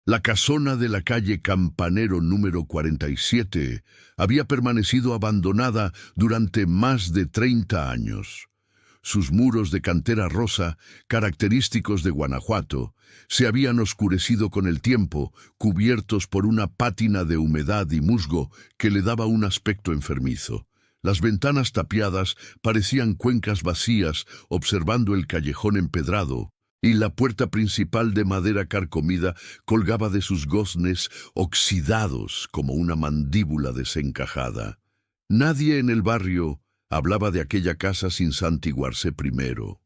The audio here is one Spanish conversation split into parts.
La casona de la calle Campanero número 47 había permanecido abandonada durante más de 30 años. Sus muros de cantera rosa, característicos de Guanajuato, se habían oscurecido con el tiempo, cubiertos por una pátina de humedad y musgo que le daba un aspecto enfermizo. Las ventanas tapiadas parecían cuencas vacías observando el callejón empedrado, y la puerta principal de madera carcomida colgaba de sus goznes oxidados como una mandíbula desencajada. Nadie en el barrio hablaba de aquella casa sin santiguarse primero.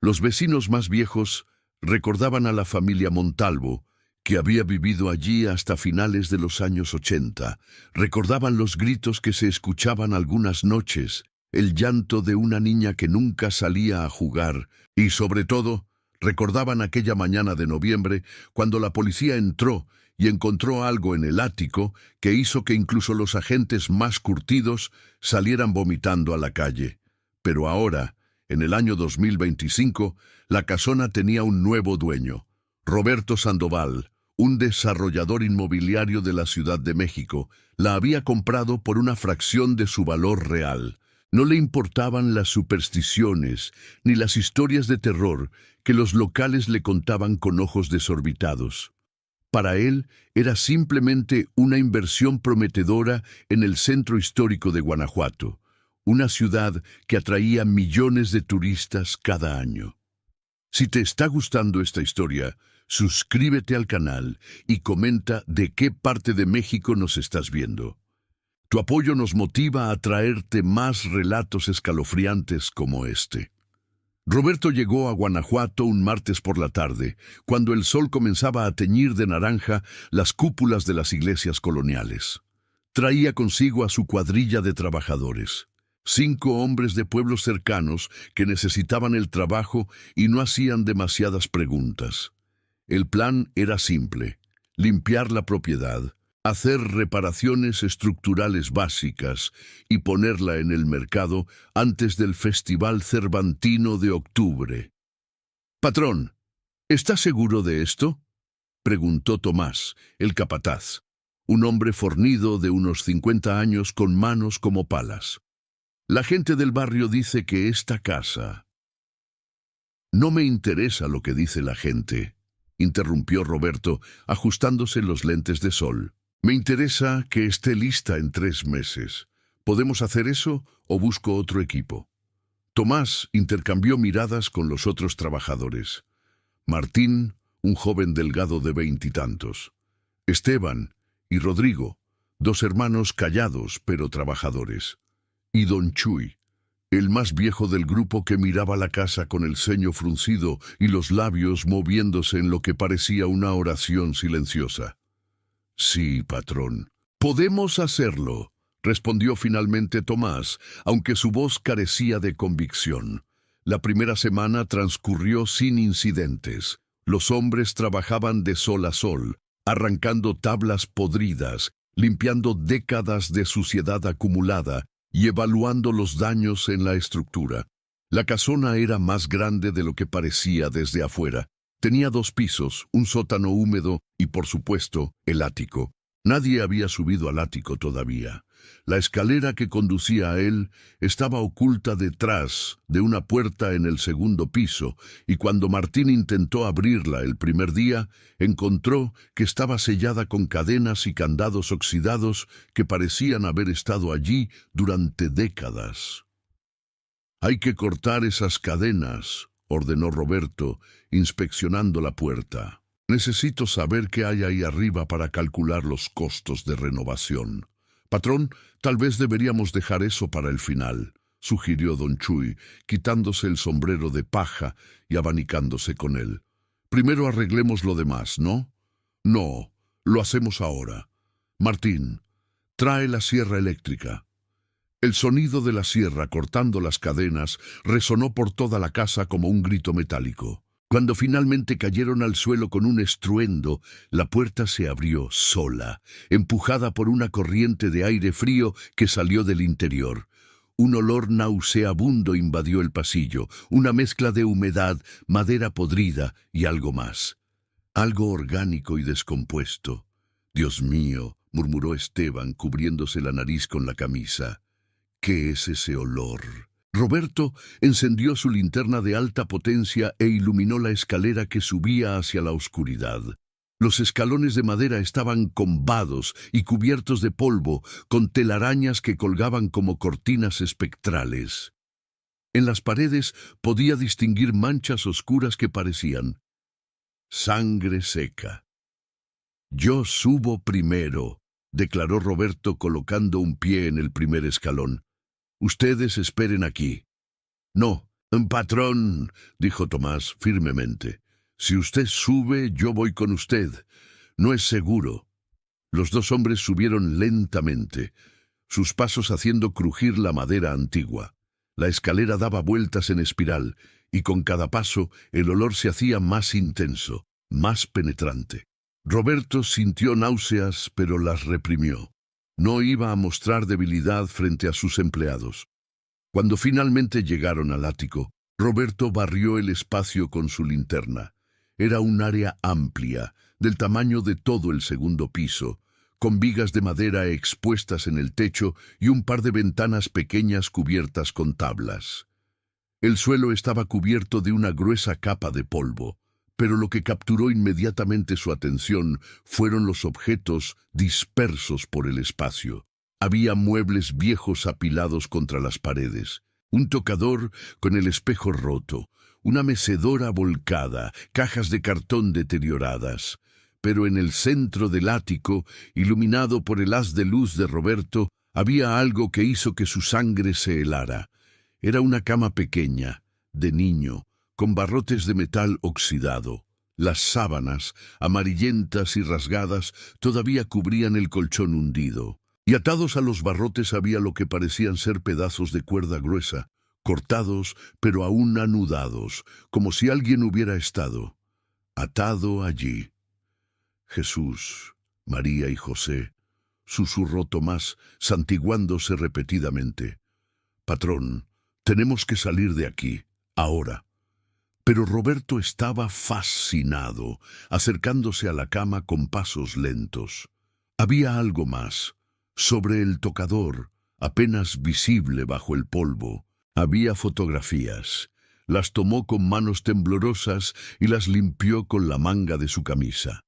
Los vecinos más viejos recordaban a la familia Montalvo, que había vivido allí hasta finales de los años 80. Recordaban los gritos que se escuchaban algunas noches, el llanto de una niña que nunca salía a jugar, y sobre todo, recordaban aquella mañana de noviembre cuando la policía entró y encontró algo en el ático que hizo que incluso los agentes más curtidos salieran vomitando a la calle. Pero ahora, en el año 2025, la casona tenía un nuevo dueño, Roberto Sandoval, un desarrollador inmobiliario de la Ciudad de México. La había comprado por una fracción de su valor real. No le importaban las supersticiones ni las historias de terror que los locales le contaban con ojos desorbitados. Para él era simplemente una inversión prometedora en el centro histórico de Guanajuato, una ciudad que atraía millones de turistas cada año. Si te está gustando esta historia, suscríbete al canal y comenta de qué parte de México nos estás viendo. Tu apoyo nos motiva a traerte más relatos escalofriantes como este. Roberto llegó a Guanajuato un martes por la tarde, cuando el sol comenzaba a teñir de naranja las cúpulas de las iglesias coloniales. Traía consigo a su cuadrilla de trabajadores, 5 hombres de pueblos cercanos que necesitaban el trabajo y no hacían demasiadas preguntas. El plan era simple: limpiar la propiedad, hacer reparaciones estructurales básicas y ponerla en el mercado antes del Festival Cervantino de octubre. «Patrón, ¿está seguro de esto?», preguntó Tomás, el capataz, un hombre fornido de unos 50 años con manos como palas. «La gente del barrio dice que esta casa...». «No me interesa lo que dice la gente», interrumpió Roberto, ajustándose los lentes de sol. «Me interesa que esté lista en 3 meses. ¿Podemos hacer eso o busco otro equipo?». Tomás intercambió miradas con los otros trabajadores. Martín, un joven delgado de 20 y tantos. Esteban y Rodrigo, 2 hermanos callados pero trabajadores. Y don Chuy, el más viejo del grupo, que miraba la casa con el ceño fruncido y los labios moviéndose en lo que parecía una oración silenciosa. «Sí, patrón. Podemos hacerlo», respondió finalmente Tomás, aunque su voz carecía de convicción. La primera semana transcurrió sin incidentes. Los hombres trabajaban de sol a sol, arrancando tablas podridas, limpiando décadas de suciedad acumulada y evaluando los daños en la estructura. La casona era más grande de lo que parecía desde afuera. Tenía 2 pisos, un sótano húmedo y, por supuesto, el ático. Nadie había subido al ático todavía. La escalera que conducía a él estaba oculta detrás de una puerta en el segundo piso, y cuando Martín intentó abrirla el primer día, encontró que estaba sellada con cadenas y candados oxidados que parecían haber estado allí durante décadas. «Hay que cortar esas cadenas», ordenó Roberto, inspeccionando la puerta. «Necesito saber qué hay ahí arriba para calcular los costos de renovación». «Patrón, tal vez deberíamos dejar eso para el final», sugirió don Chuy, quitándose el sombrero de paja y abanicándose con él. «Primero arreglemos lo demás, ¿no?». «No, lo hacemos ahora. Martín, trae la sierra eléctrica». El sonido de la sierra cortando las cadenas resonó por toda la casa como un grito metálico. Cuando finalmente cayeron al suelo con un estruendo, la puerta se abrió sola, empujada por una corriente de aire frío que salió del interior. Un olor nauseabundo invadió el pasillo, una mezcla de humedad, madera podrida y algo más. Algo orgánico y descompuesto. Dios mío, murmuró Esteban, cubriéndose la nariz con la camisa. ¿Qué es ese olor? Roberto encendió su linterna de alta potencia e iluminó la escalera que subía hacia la oscuridad. Los escalones de madera estaban combados y cubiertos de polvo, con telarañas que colgaban como cortinas espectrales. En las paredes podía distinguir manchas oscuras que parecían sangre seca. «Yo subo primero», declaró Roberto colocando un pie en el primer escalón. «Ustedes esperen aquí». «No, patrón», dijo Tomás firmemente. «Si usted sube, yo voy con usted. No es seguro». Los dos hombres subieron lentamente, sus pasos haciendo crujir la madera antigua. La escalera daba vueltas en espiral, y con cada paso el olor se hacía más intenso, más penetrante. Roberto sintió náuseas, pero las reprimió. No iba a mostrar debilidad frente a sus empleados. Cuando finalmente llegaron al ático, Roberto barrió el espacio con su linterna. Era un área amplia, del tamaño de todo el segundo piso, con vigas de madera expuestas en el techo y un par de ventanas pequeñas cubiertas con tablas. El suelo estaba cubierto de una gruesa capa de polvo, pero lo que capturó inmediatamente su atención fueron los objetos dispersos por el espacio. Había muebles viejos apilados contra las paredes, un tocador con el espejo roto, una mecedora volcada, cajas de cartón deterioradas. Pero en el centro del ático, iluminado por el haz de luz de Roberto, había algo que hizo que su sangre se helara. Era una cama pequeña, de niño, con barrotes de metal oxidado. Las sábanas, amarillentas y rasgadas, todavía cubrían el colchón hundido. Y atados a los barrotes había lo que parecían ser pedazos de cuerda gruesa, cortados pero aún anudados, como si alguien hubiera estado atado allí. «Jesús, María y José», susurró Tomás, santiguándose repetidamente. «Patrón, tenemos que salir de aquí, ahora». Pero Roberto estaba fascinado, acercándose a la cama con pasos lentos. Había algo más. Sobre el tocador, apenas visible bajo el polvo, había fotografías. Las tomó con manos temblorosas y las limpió con la manga de su camisa.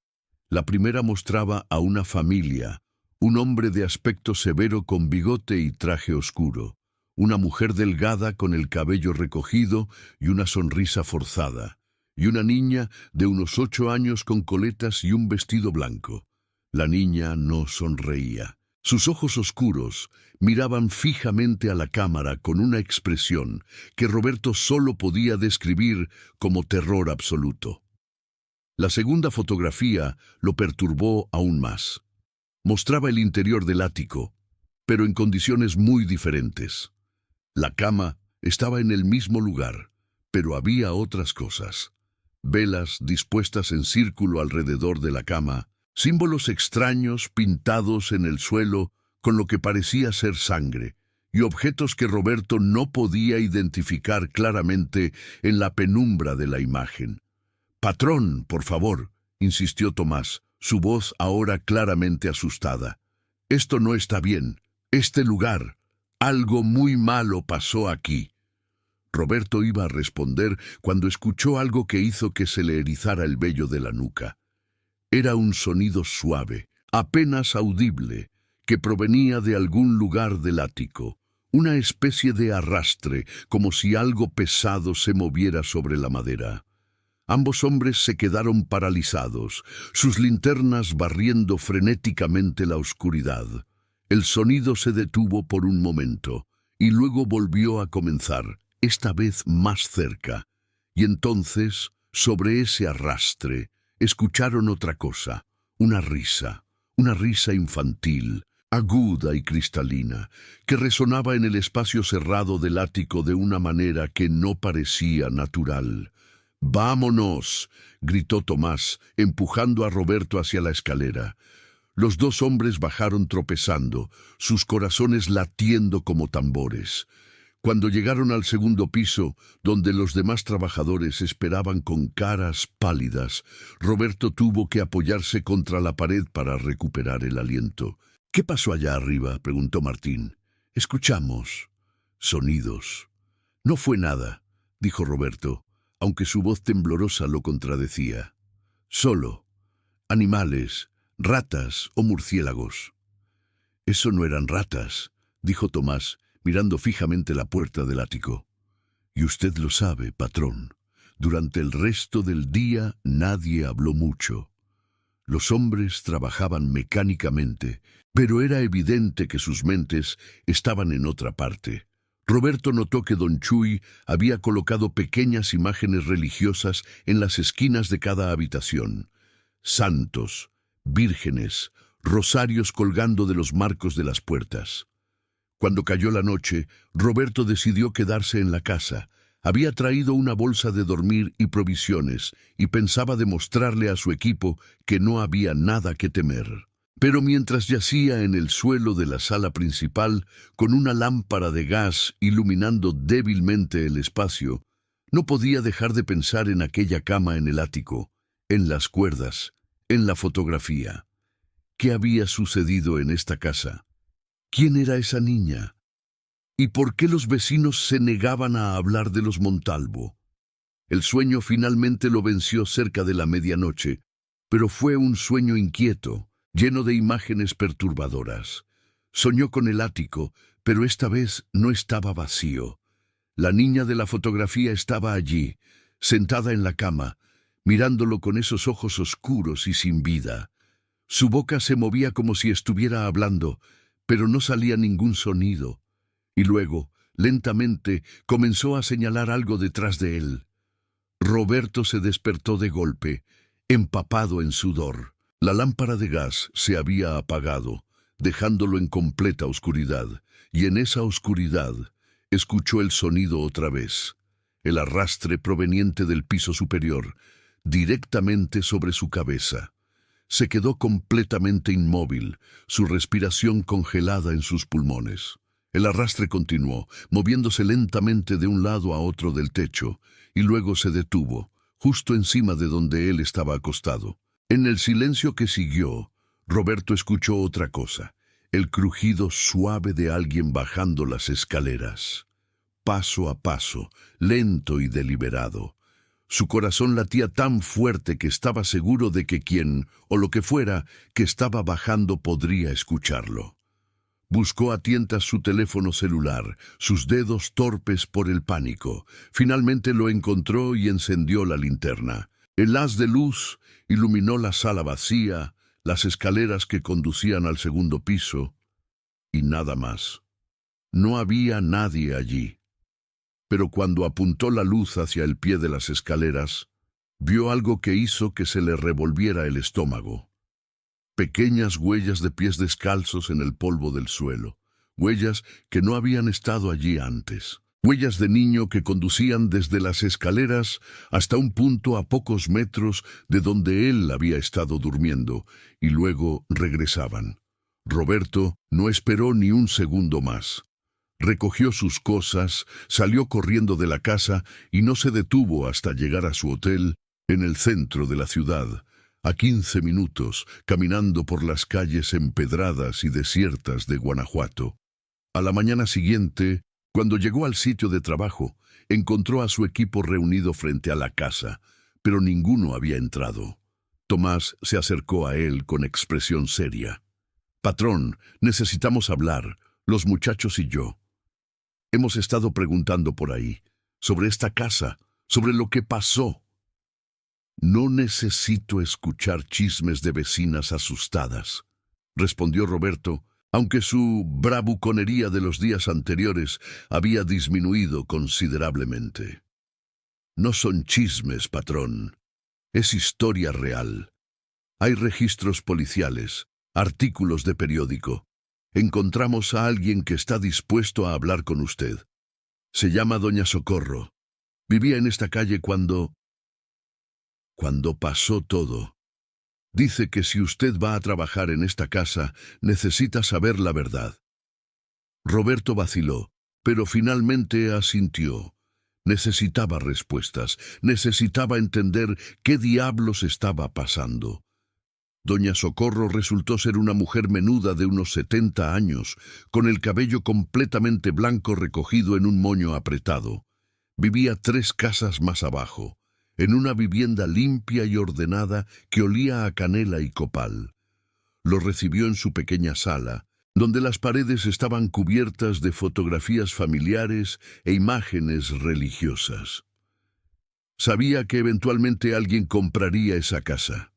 La primera mostraba a una familia, un hombre de aspecto severo con bigote y traje oscuro, una mujer delgada con el cabello recogido y una sonrisa forzada, y una niña de unos 8 años con coletas y un vestido blanco. La niña no sonreía. Sus ojos oscuros miraban fijamente a la cámara con una expresión que Roberto solo podía describir como terror absoluto. La segunda fotografía lo perturbó aún más. Mostraba el interior del ático, pero en condiciones muy diferentes. La cama estaba en el mismo lugar, pero había otras cosas. Velas dispuestas en círculo alrededor de la cama, símbolos extraños pintados en el suelo con lo que parecía ser sangre, y objetos que Roberto no podía identificar claramente en la penumbra de la imagen. «Patrón, por favor», insistió Tomás, su voz ahora claramente asustada. «Esto no está bien. Este lugar. Algo muy malo pasó aquí». Roberto iba a responder cuando escuchó algo que hizo que se le erizara el vello de la nuca. Era un sonido suave, apenas audible, que provenía de algún lugar del ático, una especie de arrastre, como si algo pesado se moviera sobre la madera. Ambos hombres se quedaron paralizados, sus linternas barriendo frenéticamente la oscuridad. El sonido se detuvo por un momento, y luego volvió a comenzar, esta vez más cerca. Y entonces, sobre ese arrastre, escucharon otra cosa, una risa infantil, aguda y cristalina, que resonaba en el espacio cerrado del ático de una manera que no parecía natural. «¡Vámonos!», gritó Tomás, empujando a Roberto hacia la escalera. Los dos hombres bajaron tropezando, sus corazones latiendo como tambores. Cuando llegaron al segundo piso, donde los demás trabajadores esperaban con caras pálidas, Roberto tuvo que apoyarse contra la pared para recuperar el aliento. «¿Qué pasó allá arriba?», preguntó Martín. «Escuchamos sonidos». «No fue nada», dijo Roberto, aunque su voz temblorosa lo contradecía. «Solo animales, ratas o murciélagos». «Eso no eran ratas», dijo Tomás, mirando fijamente la puerta del ático. «Y usted lo sabe, patrón. Durante el resto del día nadie habló mucho. Los hombres trabajaban mecánicamente, pero era evidente que sus mentes estaban en otra parte». Roberto notó que don Chuy había colocado pequeñas imágenes religiosas en las esquinas de cada habitación. Santos, vírgenes, rosarios colgando de los marcos de las puertas. Cuando cayó la noche, Roberto decidió quedarse en la casa. Había traído una bolsa de dormir y provisiones, y pensaba demostrarle a su equipo que no había nada que temer. Pero mientras yacía en el suelo de la sala principal, con una lámpara de gas iluminando débilmente el espacio, no podía dejar de pensar en aquella cama en el ático, en las cuerdas, en la fotografía. ¿Qué había sucedido en esta casa? ¿Quién era esa niña? ¿Y por qué los vecinos se negaban a hablar de los Montalvo? El sueño finalmente lo venció cerca de la medianoche, pero fue un sueño inquieto, lleno de imágenes perturbadoras. Soñó con el ático, pero esta vez no estaba vacío. La niña de la fotografía estaba allí, sentada en la cama, mirándolo con esos ojos oscuros y sin vida. Su boca se movía como si estuviera hablando, pero no salía ningún sonido. Y luego, lentamente, comenzó a señalar algo detrás de él. Roberto se despertó de golpe, empapado en sudor. La lámpara de gas se había apagado, dejándolo en completa oscuridad, y en esa oscuridad escuchó el sonido otra vez, el arrastre proveniente del piso superior, directamente sobre su cabeza. Se quedó completamente inmóvil, su respiración congelada en sus pulmones. El arrastre continuó, moviéndose lentamente de un lado a otro del techo, y luego se detuvo, justo encima de donde él estaba acostado. En el silencio que siguió, Roberto escuchó otra cosa, el crujido suave de alguien bajando las escaleras. Paso a paso, lento y deliberado. Su corazón latía tan fuerte que estaba seguro de que quien, o lo que fuera, que estaba bajando podría escucharlo. Buscó a tientas su teléfono celular, sus dedos torpes por el pánico. Finalmente lo encontró y encendió la linterna. El haz de luz iluminó la sala vacía, las escaleras que conducían al segundo piso, y nada más. No había nadie allí. Pero cuando apuntó la luz hacia el pie de las escaleras, vio algo que hizo que se le revolviera el estómago. Pequeñas huellas de pies descalzos en el polvo del suelo, huellas que no habían estado allí antes. Huellas de niño que conducían desde las escaleras hasta un punto a pocos metros de donde él había estado durmiendo, y luego regresaban. Roberto no esperó ni un segundo más. Recogió sus cosas, salió corriendo de la casa y no se detuvo hasta llegar a su hotel en el centro de la ciudad, a 15 minutos, caminando por las calles empedradas y desiertas de Guanajuato. A la mañana siguiente, cuando llegó al sitio de trabajo, encontró a su equipo reunido frente a la casa, pero ninguno había entrado. Tomás se acercó a él con expresión seria. «Patrón, necesitamos hablar, los muchachos y yo. Hemos estado preguntando por ahí, sobre esta casa, sobre lo que pasó». «No necesito escuchar chismes de vecinas asustadas», respondió Roberto, aunque su bravuconería de los días anteriores había disminuido considerablemente. «No son chismes, patrón. Es historia real. Hay registros policiales, artículos de periódico. Encontramos a alguien que está dispuesto a hablar con usted. Se llama Doña Socorro. Vivía en esta calle cuando pasó todo. Dice que si usted va a trabajar en esta casa, necesita saber la verdad». Roberto vaciló, pero finalmente asintió. Necesitaba respuestas, necesitaba entender qué diablos estaba pasando. Doña Socorro resultó ser una mujer menuda de unos 70 años, con el cabello completamente blanco recogido en un moño apretado. Vivía 3 casas más abajo, en una vivienda limpia y ordenada que olía a canela y copal. Lo recibió en su pequeña sala, donde las paredes estaban cubiertas de fotografías familiares e imágenes religiosas. Sabía que eventualmente alguien compraría esa casa,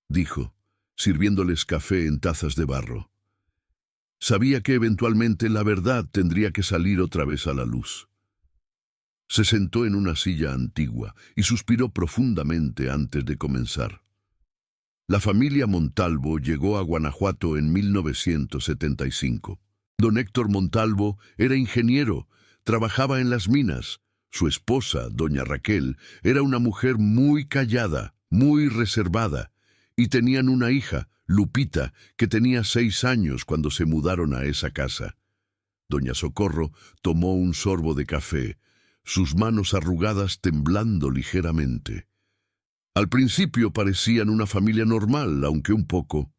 dijo, sirviéndoles café en tazas de barro. Sabía que eventualmente la verdad tendría que salir otra vez a la luz. Se sentó en una silla antigua y suspiró profundamente antes de comenzar. La familia Montalvo llegó a Guanajuato en 1975. Don Héctor Montalvo era ingeniero, trabajaba en las minas. Su esposa, doña Raquel, era una mujer muy callada, muy reservada, y tenían una hija, Lupita, que tenía 6 años cuando se mudaron a esa casa. Doña Socorro tomó un sorbo de café, sus manos arrugadas temblando ligeramente. Al principio parecían una familia normal, aunque un poco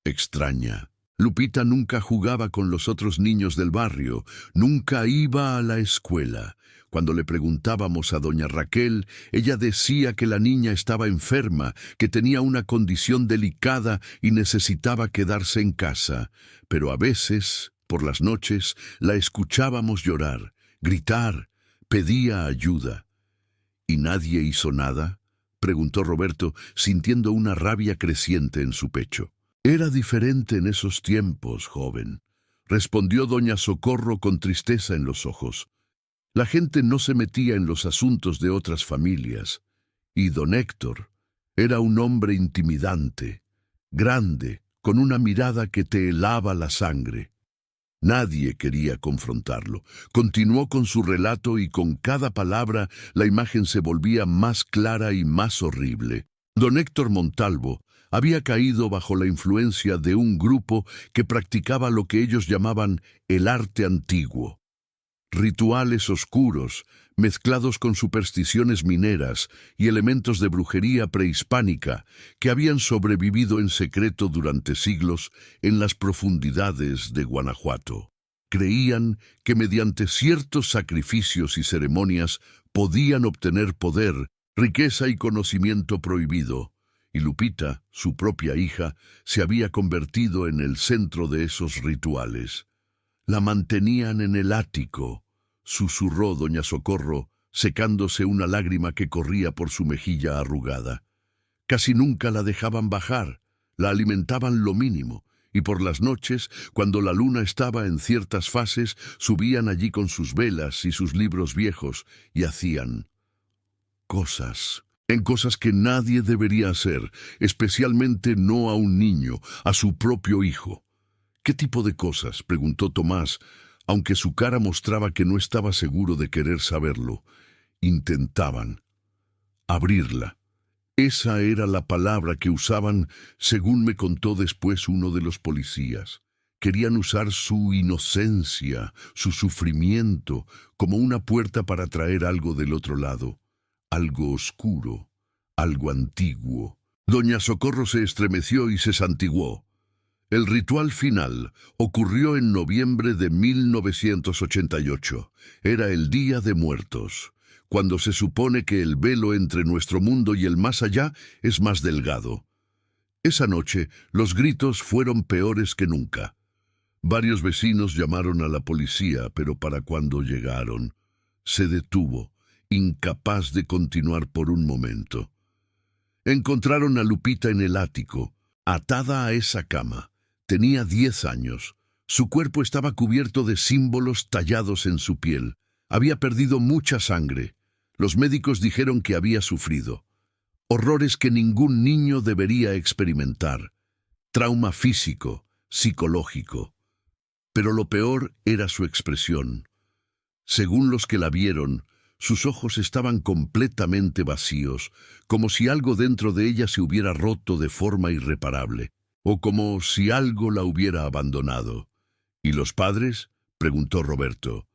extraña. Lupita nunca jugaba con los otros niños del barrio, nunca iba a la escuela. Cuando le preguntábamos a doña Raquel, ella decía que la niña estaba enferma, que tenía una condición delicada y necesitaba quedarse en casa. Pero a veces, por las noches, la escuchábamos llorar, gritar, pedía ayuda. ¿Y nadie hizo nada?, preguntó Roberto, sintiendo una rabia creciente en su pecho. Era diferente en esos tiempos, joven, respondió doña Socorro con tristeza en los ojos. La gente no se metía en los asuntos de otras familias, y don Héctor era un hombre intimidante, grande, con una mirada que te helaba la sangre. Nadie quería confrontarlo. Continuó con su relato y con cada palabra la imagen se volvía más clara y más horrible. Don Héctor Montalvo había caído bajo la influencia de un grupo que practicaba lo que ellos llamaban el arte antiguo. Rituales oscuros, mezclados con supersticiones mineras y elementos de brujería prehispánica que habían sobrevivido en secreto durante siglos en las profundidades de Guanajuato. Creían que mediante ciertos sacrificios y ceremonias podían obtener poder, riqueza y conocimiento prohibido, y Lupita, su propia hija, se había convertido en el centro de esos rituales. La mantenían en el ático, susurró doña Socorro, secándose una lágrima que corría por su mejilla arrugada. Casi nunca la dejaban bajar, la alimentaban lo mínimo, y por las noches, cuando la luna estaba en ciertas fases, subían allí con sus velas y sus libros viejos, y hacían cosas que nadie debería hacer, especialmente no a un niño, a su propio hijo. ¿Qué tipo de cosas?, preguntó Tomás, aunque su cara mostraba que no estaba seguro de querer saberlo. Intentaban abrirla. Esa era la palabra que usaban, según me contó después uno de los policías. Querían usar su inocencia, su sufrimiento, como una puerta para traer algo del otro lado, algo oscuro, algo antiguo. Doña Socorro se estremeció y se santiguó. El ritual final ocurrió en noviembre de 1988. Era el Día de Muertos, cuando se supone que el velo entre nuestro mundo y el más allá es más delgado. Esa noche, los gritos fueron peores que nunca. Varios vecinos llamaron a la policía, pero para cuando llegaron, se detuvo, incapaz de continuar por un momento. Encontraron a Lupita en el ático, atada a esa cama. Tenía 10 años. Su cuerpo estaba cubierto de símbolos tallados en su piel. Había perdido mucha sangre. Los médicos dijeron que había sufrido horrores que ningún niño debería experimentar. Trauma físico, psicológico. Pero lo peor era su expresión. Según los que la vieron, sus ojos estaban completamente vacíos, como si algo dentro de ella se hubiera roto de forma irreparable, o como si algo la hubiera abandonado. ¿Y los padres?, preguntó Roberto.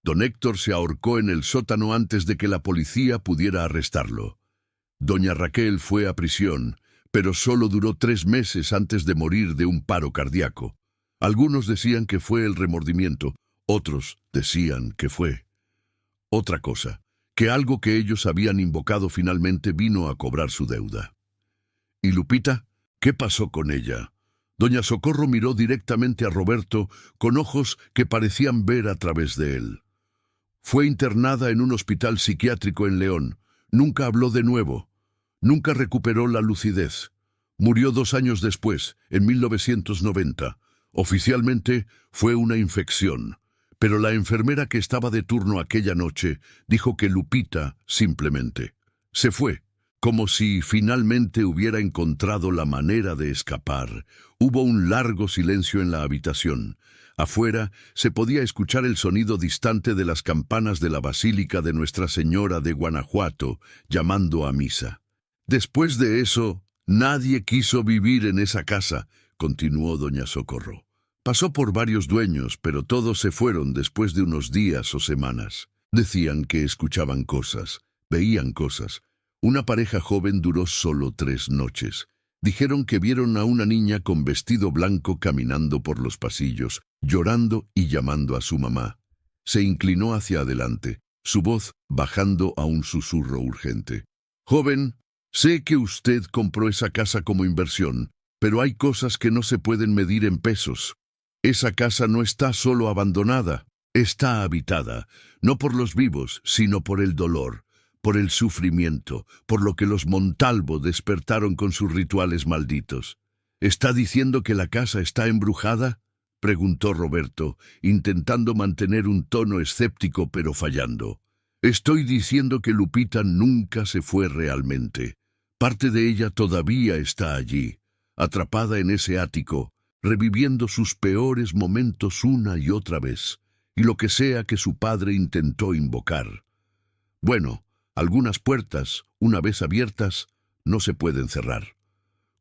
Don Héctor se ahorcó en el sótano antes de que la policía pudiera arrestarlo. Doña Raquel fue a prisión, pero solo duró 3 meses antes de morir de un paro cardíaco. Algunos decían que fue el remordimiento, otros decían que fue otra cosa, que algo que ellos habían invocado finalmente vino a cobrar su deuda. ¿Y Lupita? ¿Qué pasó con ella? Doña Socorro miró directamente a Roberto con ojos que parecían ver a través de él. Fue internada en un hospital psiquiátrico en León. Nunca habló de nuevo. Nunca recuperó la lucidez. Murió 2 años después, en 1990. Oficialmente fue una infección, pero la enfermera que estaba de turno aquella noche dijo que Lupita simplemente se fue, como si finalmente hubiera encontrado la manera de escapar. Hubo un largo silencio en la habitación. Afuera se podía escuchar el sonido distante de las campanas de la Basílica de Nuestra Señora de Guanajuato, llamando a misa. Después de eso, nadie quiso vivir en esa casa, continuó doña Socorro. Pasó por varios dueños, pero todos se fueron después de unos días o semanas. Decían que escuchaban cosas, veían cosas. Una pareja joven duró solo 3 noches. Dijeron que vieron a una niña con vestido blanco caminando por los pasillos, llorando y llamando a su mamá. Se inclinó hacia adelante, su voz bajando a un susurro urgente. «Joven, sé que usted compró esa casa como inversión, pero hay cosas que no se pueden medir en pesos. Esa casa no está solo abandonada, está habitada, no por los vivos, sino por el dolor, por el sufrimiento, por lo que los Montalvo despertaron con sus rituales malditos. ¿Está diciendo que la casa está embrujada?», preguntó Roberto, intentando mantener un tono escéptico pero fallando. «Estoy diciendo que Lupita nunca se fue realmente. Parte de ella todavía está allí, atrapada en ese ático, reviviendo sus peores momentos una y otra vez, y lo que sea que su padre intentó invocar. Bueno, algunas puertas, una vez abiertas, no se pueden cerrar».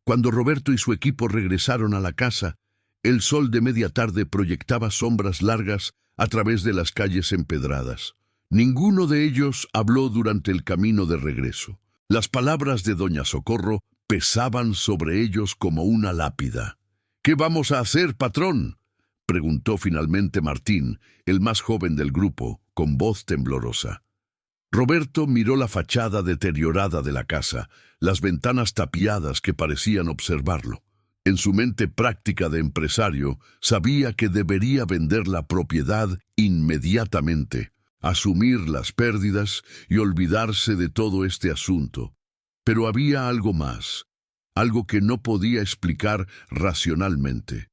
Cuando Roberto y su equipo regresaron a la casa, el sol de media tarde proyectaba sombras largas a través de las calles empedradas. Ninguno de ellos habló durante el camino de regreso. Las palabras de doña Socorro pesaban sobre ellos como una lápida. «¿Qué vamos a hacer, patrón?», preguntó finalmente Martín, el más joven del grupo, con voz temblorosa. Roberto miró la fachada deteriorada de la casa, las ventanas tapiadas que parecían observarlo. En su mente práctica de empresario, sabía que debería vender la propiedad inmediatamente, asumir las pérdidas y olvidarse de todo este asunto. Pero había algo más, algo que no podía explicar racionalmente.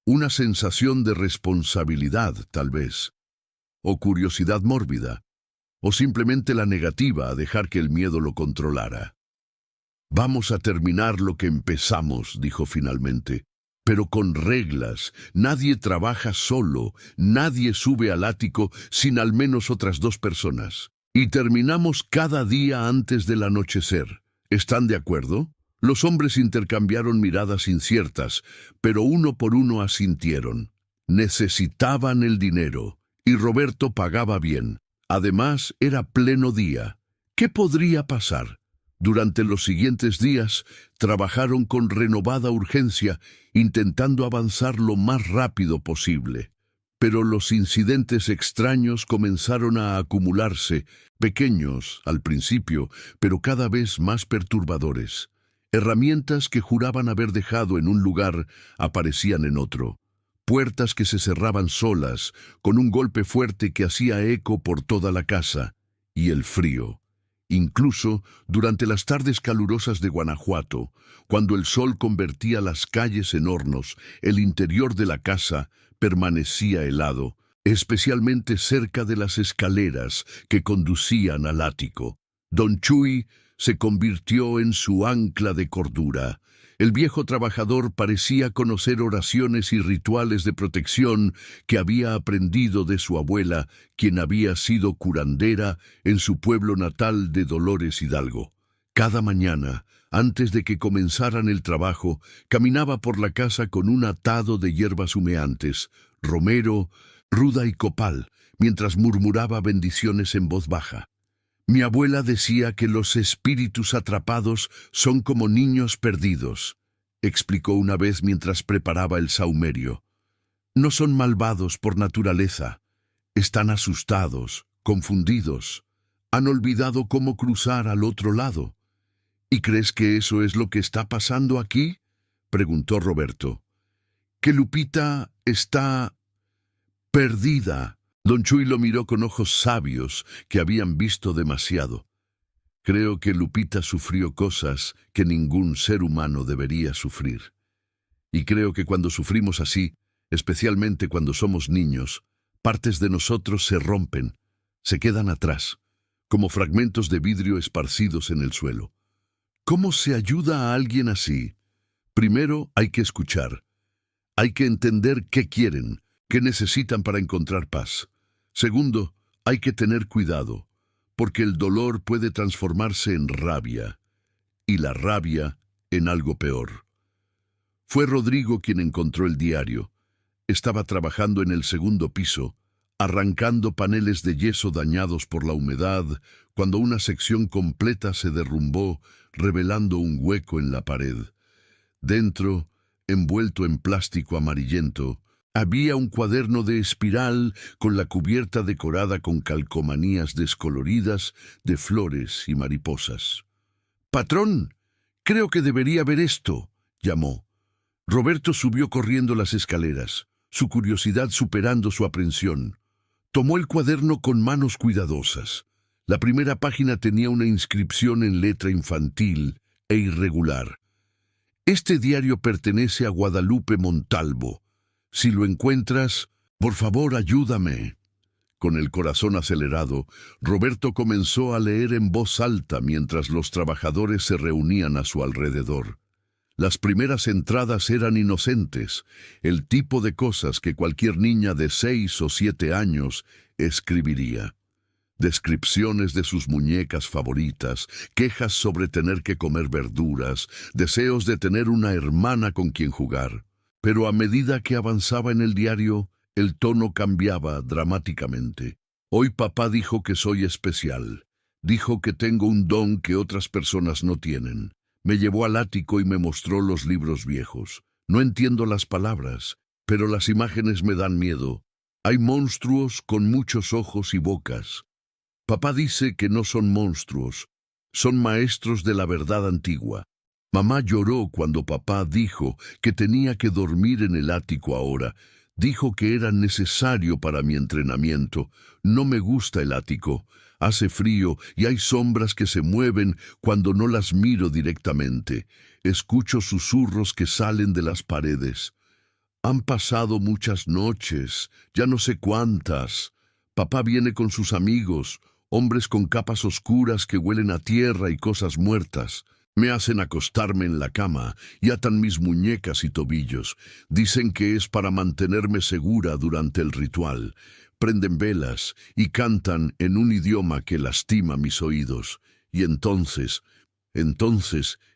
Una sensación de responsabilidad, tal vez, o curiosidad mórbida, o simplemente la negativa a dejar que el miedo lo controlara. «Vamos a terminar lo que empezamos», dijo finalmente, «pero con reglas. Nadie trabaja solo, nadie sube al ático sin al menos otras 2 personas. Y terminamos cada día antes del anochecer. ¿Están de acuerdo?». Los hombres intercambiaron miradas inciertas, pero uno por uno asintieron. Necesitaban el dinero, y Roberto pagaba bien. Además, era pleno día. ¿Qué podría pasar? Durante los siguientes días, trabajaron con renovada urgencia, intentando avanzar lo más rápido posible. Pero los incidentes extraños comenzaron a acumularse, pequeños al principio, pero cada vez más perturbadores. Herramientas que juraban haber dejado en un lugar aparecían en otro. Puertas que se cerraban solas, con un golpe fuerte que hacía eco por toda la casa. Y el frío. Incluso durante las tardes calurosas de Guanajuato, cuando el sol convertía las calles en hornos, el interior de la casa permanecía helado, especialmente cerca de las escaleras que conducían al ático. Don Chuy se convirtió en su ancla de cordura. El viejo trabajador parecía conocer oraciones y rituales de protección que había aprendido de su abuela, quien había sido curandera en su pueblo natal de Dolores Hidalgo. Cada mañana, antes de que comenzaran el trabajo, caminaba por la casa con un atado de hierbas humeantes, romero, ruda y copal, mientras murmuraba bendiciones en voz baja. Mi abuela decía que los espíritus atrapados son como niños perdidos, explicó una vez mientras preparaba el sahumerio. No son malvados por naturaleza. Están asustados, confundidos. Han olvidado cómo cruzar al otro lado. ¿Y crees que eso es lo que está pasando aquí?, preguntó Roberto. Que Lupita está perdida. Don Chuy lo miró con ojos sabios que habían visto demasiado. Creo que Lupita sufrió cosas que ningún ser humano debería sufrir. Y creo que cuando sufrimos así, especialmente cuando somos niños, partes de nosotros se rompen, se quedan atrás, como fragmentos de vidrio esparcidos en el suelo. ¿Cómo se ayuda a alguien así? Primero hay que escuchar. Hay que entender qué quieren, qué necesitan para encontrar paz. Segundo, hay que tener cuidado, porque el dolor puede transformarse en rabia, y la rabia en algo peor. Fue Rodrigo quien encontró el diario. Estaba trabajando en el segundo piso, arrancando paneles de yeso dañados por la humedad, cuando una sección completa se derrumbó, revelando un hueco en la pared. Dentro, envuelto en plástico amarillento, había un cuaderno de espiral con la cubierta decorada con calcomanías descoloridas de flores y mariposas. «Patrón, creo que debería ver esto», llamó. Roberto subió corriendo las escaleras, su curiosidad superando su aprensión. Tomó el cuaderno con manos cuidadosas. La primera página tenía una inscripción en letra infantil e irregular. «Este diario pertenece a Guadalupe Montalvo. Si lo encuentras, por favor, ayúdame». Con el corazón acelerado, Roberto comenzó a leer en voz alta mientras los trabajadores se reunían a su alrededor. Las primeras entradas eran inocentes, el tipo de cosas que cualquier niña de 6 o 7 años escribiría. Descripciones de sus muñecas favoritas, quejas sobre tener que comer verduras, deseos de tener una hermana con quien jugar. Pero a medida que avanzaba en el diario, el tono cambiaba dramáticamente. Hoy papá dijo que soy especial. Dijo que tengo un don que otras personas no tienen. Me llevó al ático y me mostró los libros viejos. No entiendo las palabras, pero las imágenes me dan miedo. Hay monstruos con muchos ojos y bocas. Papá dice que no son monstruos, son maestros de la verdad antigua. Mamá lloró cuando papá dijo que tenía que dormir en el ático ahora. Dijo que era necesario para mi entrenamiento. No me gusta el ático. Hace frío y hay sombras que se mueven cuando no las miro directamente. Escucho susurros que salen de las paredes. Han pasado muchas noches, ya no sé cuántas. Papá viene con sus amigos, hombres con capas oscuras que huelen a tierra y cosas muertas. Me hacen acostarme en la cama y atan mis muñecas y tobillos. Dicen que es para mantenerme segura durante el ritual. Prenden velas y cantan en un idioma que lastima mis oídos. Y entonces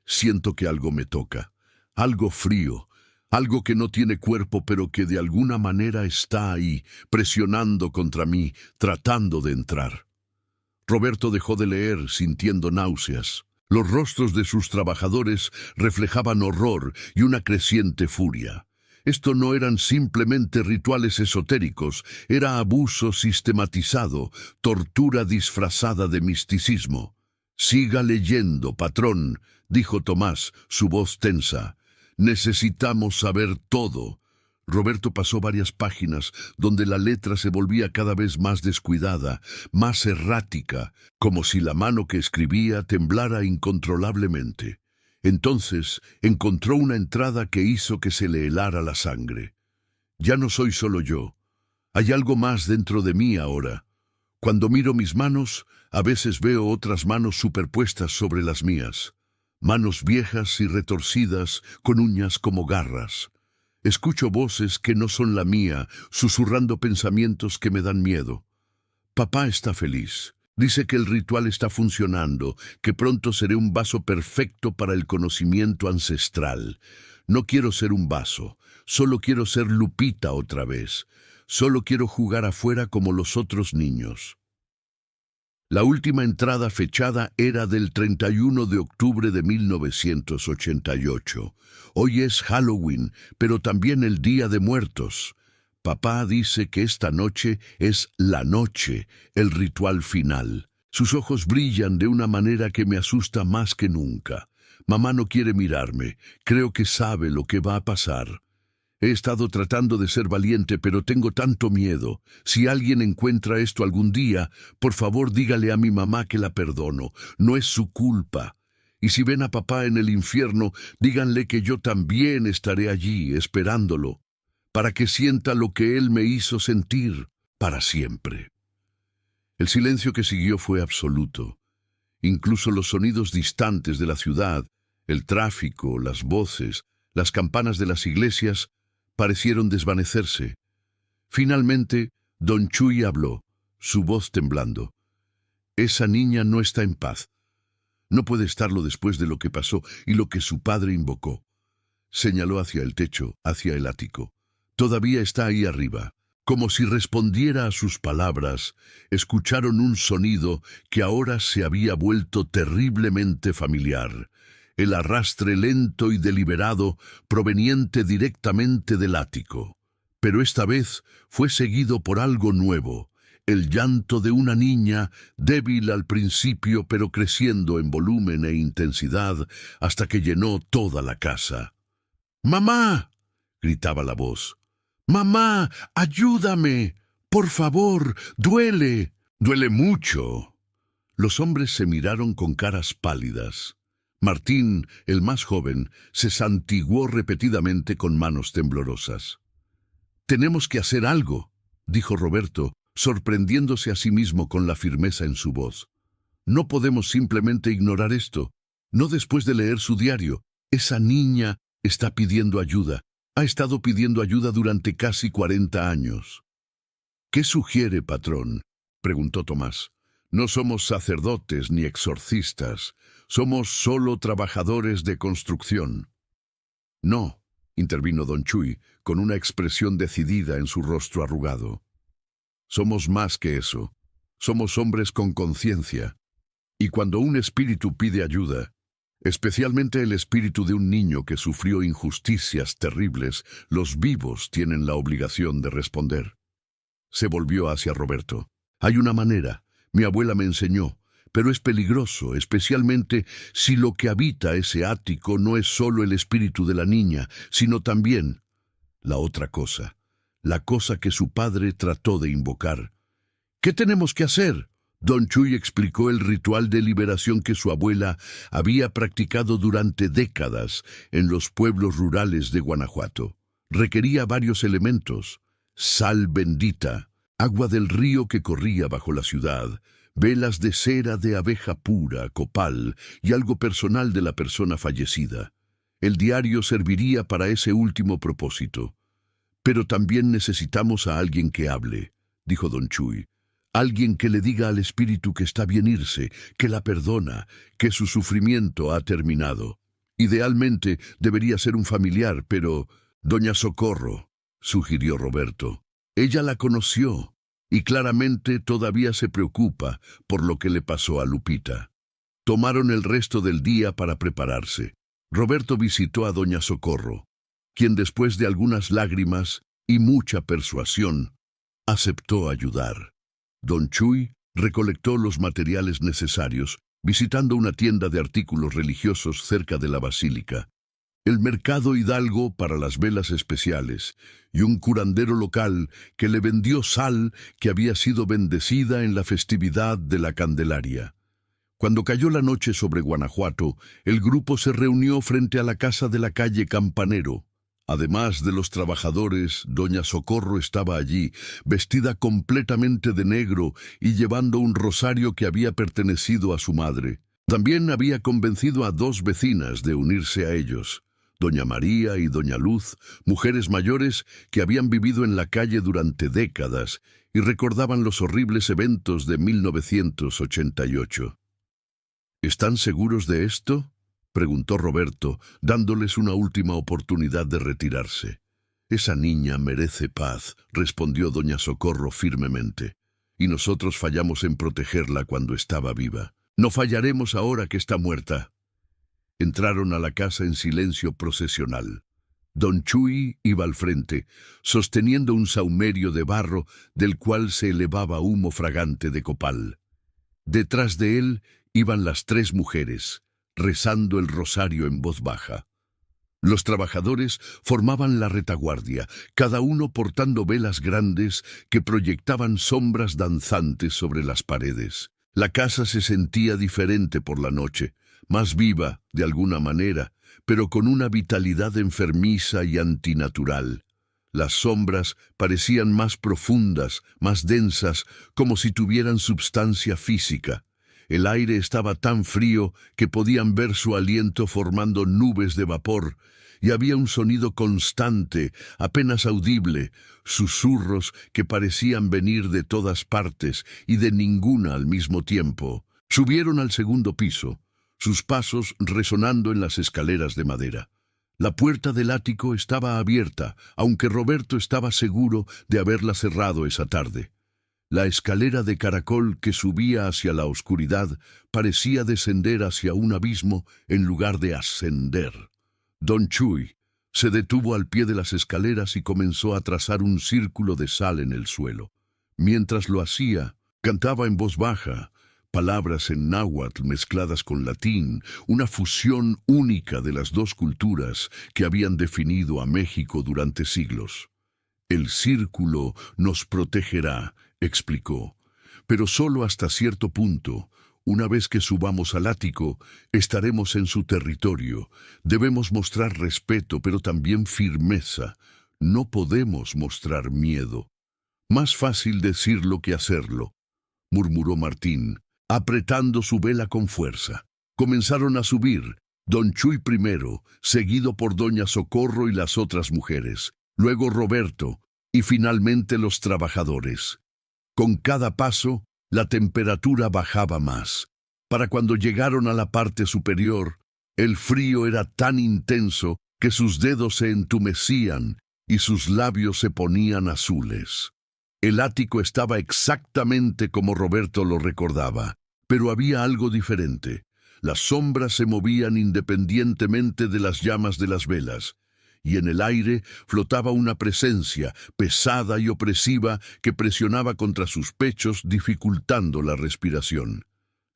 siento que algo me toca. Algo frío, algo que no tiene cuerpo pero que de alguna manera está ahí, presionando contra mí, tratando de entrar. Roberto dejó de leer, sintiendo náuseas. Los rostros de sus trabajadores reflejaban horror y una creciente furia. Esto no eran simplemente rituales esotéricos, era abuso sistematizado, tortura disfrazada de misticismo. «Siga leyendo, patrón», dijo Tomás, su voz tensa. «Necesitamos saber todo». Roberto pasó varias páginas donde la letra se volvía cada vez más descuidada, más errática, como si la mano que escribía temblara incontrolablemente. Entonces encontró una entrada que hizo que se le helara la sangre. «Ya no soy solo yo. Hay algo más dentro de mí ahora. Cuando miro mis manos, a veces veo otras manos superpuestas sobre las mías. Manos viejas y retorcidas, con uñas como garras. Escucho voces que no son la mía, susurrando pensamientos que me dan miedo. Papá está feliz. Dice que el ritual está funcionando, que pronto seré un vaso perfecto para el conocimiento ancestral. No quiero ser un vaso, solo quiero ser Lupita otra vez. Solo quiero jugar afuera como los otros niños. La última entrada fechada era del 31 de octubre de 1988. Hoy es Halloween, pero también el Día de Muertos. Papá dice que esta noche es la noche, el ritual final. Sus ojos brillan de una manera que me asusta más que nunca. Mamá no quiere mirarme. Creo que sabe lo que va a pasar. He estado tratando de ser valiente, pero tengo tanto miedo. Si alguien encuentra esto algún día, por favor dígale a mi mamá que la perdono. No es su culpa. Y si ven a papá en el infierno, díganle que yo también estaré allí, esperándolo, para que sienta lo que él me hizo sentir para siempre. El silencio que siguió fue absoluto. Incluso los sonidos distantes de la ciudad, el tráfico, las voces, las campanas de las iglesias, parecieron desvanecerse. Finalmente, don Chuy habló, su voz temblando. Esa niña no está en paz. No puede estarlo después de lo que pasó y lo que su padre invocó. Señaló hacia el techo, hacia el ático. Todavía está ahí arriba. Como si respondiera a sus palabras, escucharon un sonido que ahora se había vuelto terriblemente familiar. El arrastre lento y deliberado proveniente directamente del ático. Pero esta vez fue seguido por algo nuevo, el llanto de una niña, débil al principio pero creciendo en volumen e intensidad hasta que llenó toda la casa. ¡Mamá!, gritaba la voz. ¡Mamá, ayúdame! ¡Por favor, duele! ¡Duele mucho! Los hombres se miraron con caras pálidas. Martín, el más joven, se santiguó repetidamente con manos temblorosas. «Tenemos que hacer algo», dijo Roberto, sorprendiéndose a sí mismo con la firmeza en su voz. «No podemos simplemente ignorar esto. No después de leer su diario. Esa niña está pidiendo ayuda. Ha estado pidiendo ayuda durante casi 40 años». «¿Qué sugiere, patrón?», preguntó Tomás. «No somos sacerdotes ni exorcistas. Somos solo trabajadores de construcción». «No», intervino don Chuy, con una expresión decidida en su rostro arrugado. «Somos más que eso. Somos hombres con conciencia. Y cuando un espíritu pide ayuda, especialmente el espíritu de un niño que sufrió injusticias terribles, los vivos tienen la obligación de responder». Se volvió hacia Roberto. «Hay una manera. Mi abuela me enseñó. Pero es peligroso, especialmente si lo que habita ese ático no es solo el espíritu de la niña, sino también la otra cosa, la cosa que su padre trató de invocar. «¿Qué tenemos que hacer?». Don Chuy explicó el ritual de liberación que su abuela había practicado durante décadas en los pueblos rurales de Guanajuato. Requería varios elementos: sal bendita, agua del río que corría bajo la ciudad, velas de cera de abeja pura, copal y algo personal de la persona fallecida. El diario serviría para ese último propósito. «Pero también necesitamos a alguien que hable», dijo don Chuy. «Alguien que le diga al espíritu que está bien irse, que la perdona, que su sufrimiento ha terminado. Idealmente debería ser un familiar, pero doña Socorro», sugirió Roberto. «Ella la conoció y claramente todavía se preocupa por lo que le pasó a Lupita». Tomaron el resto del día para prepararse. Roberto visitó a doña Socorro, quien después de algunas lágrimas y mucha persuasión, aceptó ayudar. Don Chuy recolectó los materiales necesarios, visitando una tienda de artículos religiosos cerca de la basílica, el mercado Hidalgo para las velas especiales y un curandero local que le vendió sal que había sido bendecida en la festividad de la Candelaria. Cuando cayó la noche sobre Guanajuato, el grupo se reunió frente a la casa de la calle Campanero. Además de los trabajadores, doña Socorro estaba allí, vestida completamente de negro y llevando un rosario que había pertenecido a su madre. También había convencido a 2 vecinas de unirse a ellos, doña María y doña Luz, mujeres mayores que habían vivido en la calle durante décadas y recordaban los horribles eventos de 1988. «¿Están seguros de esto?», preguntó Roberto, dándoles una última oportunidad de retirarse. Esa niña merece paz, respondió doña Socorro firmemente. Y nosotros fallamos en protegerla cuando estaba viva. No fallaremos ahora que está muerta. Entraron a la casa en silencio procesional. Don Chuy iba al frente, sosteniendo un sahumerio de barro del cual se elevaba humo fragante de copal. Detrás de él iban las 3 mujeres, rezando el rosario en voz baja. Los trabajadores formaban la retaguardia, cada uno portando velas grandes que proyectaban sombras danzantes sobre las paredes. La casa se sentía diferente por la noche, más viva, de alguna manera, pero con una vitalidad enfermiza y antinatural. Las sombras parecían más profundas, más densas, como si tuvieran substancia física. El aire estaba tan frío que podían ver su aliento formando nubes de vapor, y había un sonido constante, apenas audible, susurros que parecían venir de todas partes y de ninguna al mismo tiempo. Subieron al segundo piso, sus pasos resonando en las escaleras de madera. La puerta del ático estaba abierta, aunque Roberto estaba seguro de haberla cerrado esa tarde. La escalera de caracol que subía hacia la oscuridad parecía descender hacia un abismo en lugar de ascender. Don Chuy se detuvo al pie de las escaleras y comenzó a trazar un círculo de sal en el suelo. Mientras lo hacía, cantaba en voz baja, palabras en náhuatl mezcladas con latín, una fusión única de las 2 culturas que habían definido a México durante siglos. El círculo nos protegerá, explicó, pero solo hasta cierto punto. Una vez que subamos al ático, estaremos en su territorio. Debemos mostrar respeto, pero también firmeza. No podemos mostrar miedo. Más fácil decirlo que hacerlo, murmuró Martín, apretando su vela con fuerza. Comenzaron a subir, don Chuy primero, seguido por doña Socorro y las otras mujeres, luego Roberto, y finalmente los trabajadores. Con cada paso, la temperatura bajaba más. Para cuando llegaron a la parte superior, el frío era tan intenso que sus dedos se entumecían y sus labios se ponían azules. El ático estaba exactamente como Roberto lo recordaba, pero había algo diferente. Las sombras se movían independientemente de las llamas de las velas, y en el aire flotaba una presencia pesada y opresiva que presionaba contra sus pechos, dificultando la respiración.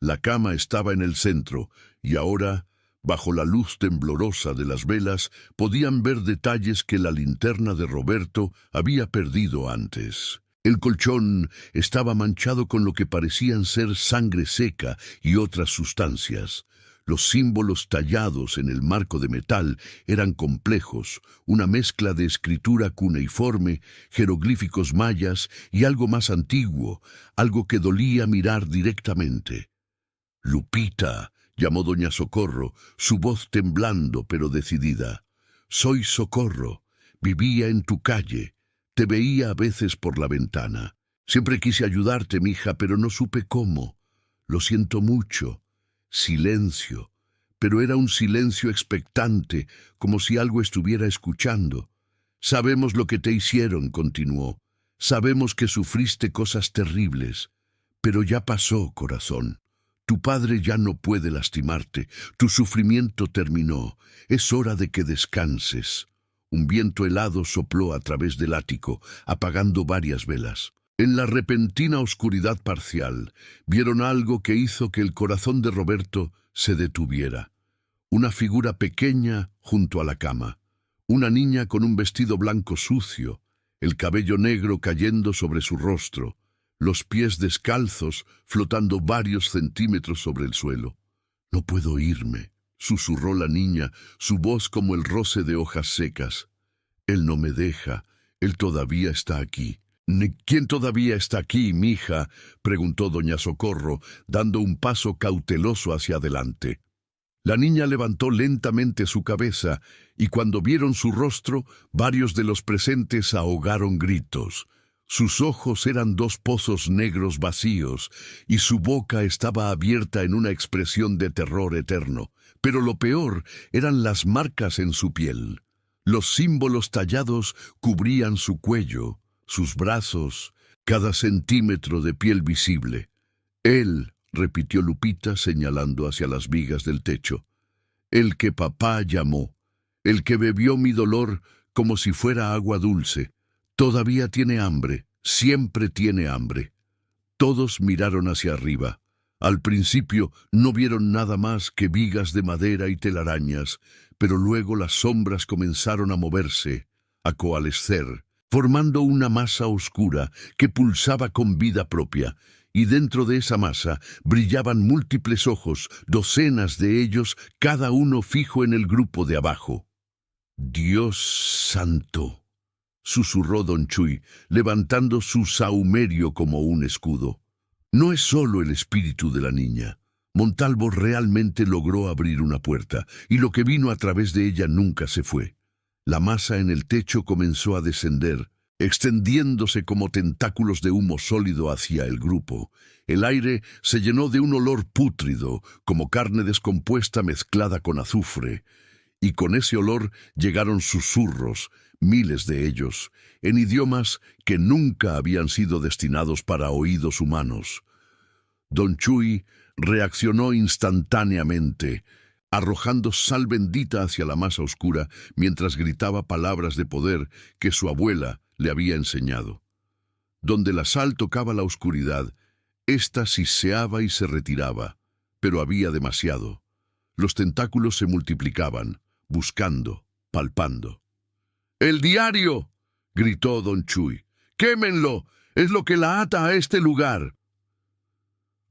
La cama estaba en el centro, y ahora, bajo la luz temblorosa de las velas, podían ver detalles que la linterna de Roberto había perdido antes. El colchón estaba manchado con lo que parecían ser sangre seca y otras sustancias. Los símbolos tallados en el marco de metal eran complejos, una mezcla de escritura cuneiforme, jeroglíficos mayas y algo más antiguo, algo que dolía mirar directamente. «Lupita», llamó doña Socorro, su voz temblando pero decidida. «Soy Socorro, vivía en tu calle, te veía a veces por la ventana. Siempre quise ayudarte, mija, pero no supe cómo. Lo siento mucho». Silencio, pero era un silencio expectante, como si algo estuviera escuchando. «Sabemos lo que te hicieron», continuó. «Sabemos que sufriste cosas terribles, pero ya pasó, corazón. Tu padre ya no puede lastimarte, tu sufrimiento terminó, es hora de que descanses». Un viento helado sopló a través del ático, apagando varias velas. En la repentina oscuridad parcial, vieron algo que hizo que el corazón de Roberto se detuviera. Una figura pequeña junto a la cama. Una niña con un vestido blanco sucio, el cabello negro cayendo sobre su rostro, los pies descalzos flotando varios centímetros sobre el suelo. «No puedo irme», susurró la niña, su voz como el roce de hojas secas. «Él no me deja, él todavía está aquí». «¿Quién todavía está aquí, mija?», preguntó doña Socorro, dando un paso cauteloso hacia adelante. La niña levantó lentamente su cabeza, y cuando vieron su rostro, varios de los presentes ahogaron gritos. Sus ojos eran 2 pozos negros vacíos, y su boca estaba abierta en una expresión de terror eterno. Pero lo peor eran las marcas en su piel. Los símbolos tallados cubrían su cuello, sus brazos, cada centímetro de piel visible. Él, repitió Lupita señalando hacia las vigas del techo, el que papá llamó, el que bebió mi dolor como si fuera agua dulce. Todavía tiene hambre, siempre tiene hambre. Todos miraron hacia arriba. Al principio no vieron nada más que vigas de madera y telarañas, pero luego las sombras comenzaron a moverse, a coalescer, formando una masa oscura que pulsaba con vida propia, y dentro de esa masa brillaban múltiples ojos, docenas de ellos, cada uno fijo en el grupo de abajo. «Dios santo», susurró don Chuy, levantando su sahumerio como un escudo. No es solo el espíritu de la niña. Montalvo realmente logró abrir una puerta, y lo que vino a través de ella nunca se fue. La masa en el techo comenzó a descender, extendiéndose como tentáculos de humo sólido hacia el grupo. El aire se llenó de un olor pútrido, como carne descompuesta mezclada con azufre, y con ese olor llegaron susurros, miles de ellos, en idiomas que nunca habían sido destinados para oídos humanos. Don Chuy reaccionó instantáneamente, arrojando sal bendita hacia la masa oscura mientras gritaba palabras de poder que su abuela le había enseñado. Donde la sal tocaba la oscuridad, ésta siseaba y se retiraba, pero había demasiado. Los tentáculos se multiplicaban, buscando, palpando. «¡El diario!», gritó don Chuy. «¡Quémenlo! Es lo que la ata a este lugar».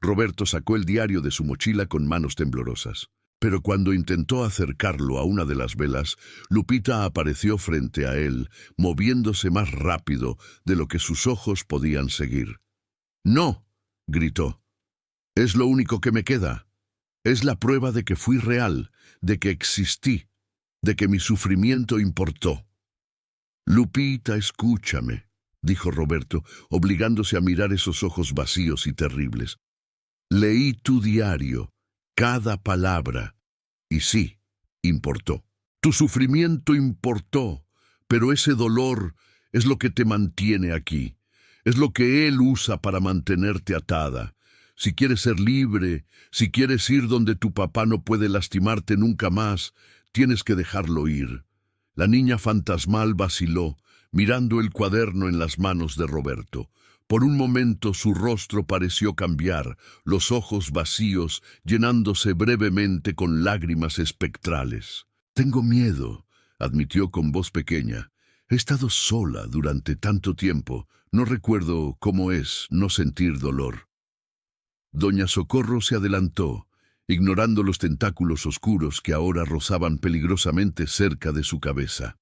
Roberto sacó el diario de su mochila con manos temblorosas. Pero cuando intentó acercarlo a una de las velas, Lupita apareció frente a él, moviéndose más rápido de lo que sus ojos podían seguir. «¡No!», gritó. «Es lo único que me queda. Es la prueba de que fui real, de que existí, de que mi sufrimiento importó». «Lupita, escúchame», dijo Roberto, obligándose a mirar esos ojos vacíos y terribles. «Leí tu diario, cada palabra, y sí, importó. Tu sufrimiento importó, pero ese dolor es lo que te mantiene aquí. Es lo que él usa para mantenerte atada. Si quieres ser libre, si quieres ir donde tu papá no puede lastimarte nunca más, tienes que dejarlo ir». La niña fantasmal vaciló, mirando el cuaderno en las manos de Roberto. Por un momento su rostro pareció cambiar, los ojos vacíos llenándose brevemente con lágrimas espectrales. «Tengo miedo», admitió con voz pequeña. «He estado sola durante tanto tiempo. No recuerdo cómo es no sentir dolor». Doña Socorro se adelantó, ignorando los tentáculos oscuros que ahora rozaban peligrosamente cerca de su cabeza.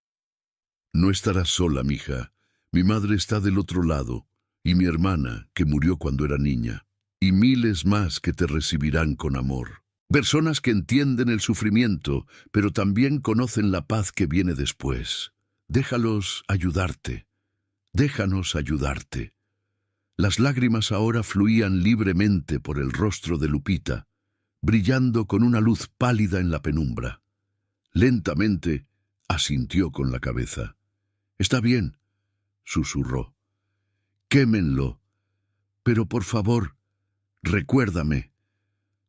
«No estarás sola, mija. Mi madre está del otro lado, y mi hermana, que murió cuando era niña, y miles más que te recibirán con amor. Personas que entienden el sufrimiento, pero también conocen la paz que viene después. Déjalos ayudarte. Déjanos ayudarte». Las lágrimas ahora fluían libremente por el rostro de Lupita, brillando con una luz pálida en la penumbra. Lentamente asintió con la cabeza. «Está bien», susurró. «Quémenlo. Pero por favor, recuérdame.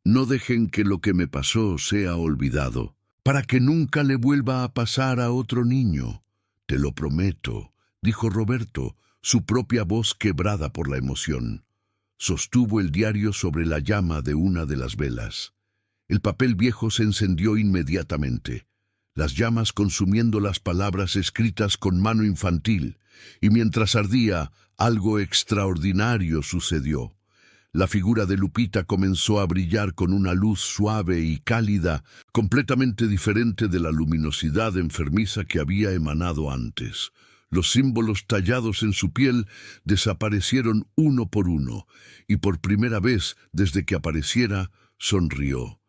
No dejen que lo que me pasó sea olvidado, para que nunca le vuelva a pasar a otro niño. Te lo prometo», dijo Roberto, su propia voz quebrada por la emoción. Sostuvo el diario sobre la llama de una de las velas. El papel viejo se encendió inmediatamente, las llamas consumiendo las palabras escritas con mano infantil, y mientras ardía, algo extraordinario sucedió. La figura de Lupita comenzó a brillar con una luz suave y cálida, completamente diferente de la luminosidad enfermiza que había emanado antes. Los símbolos tallados en su piel desaparecieron uno por uno, y por primera vez desde que apareciera, sonrió.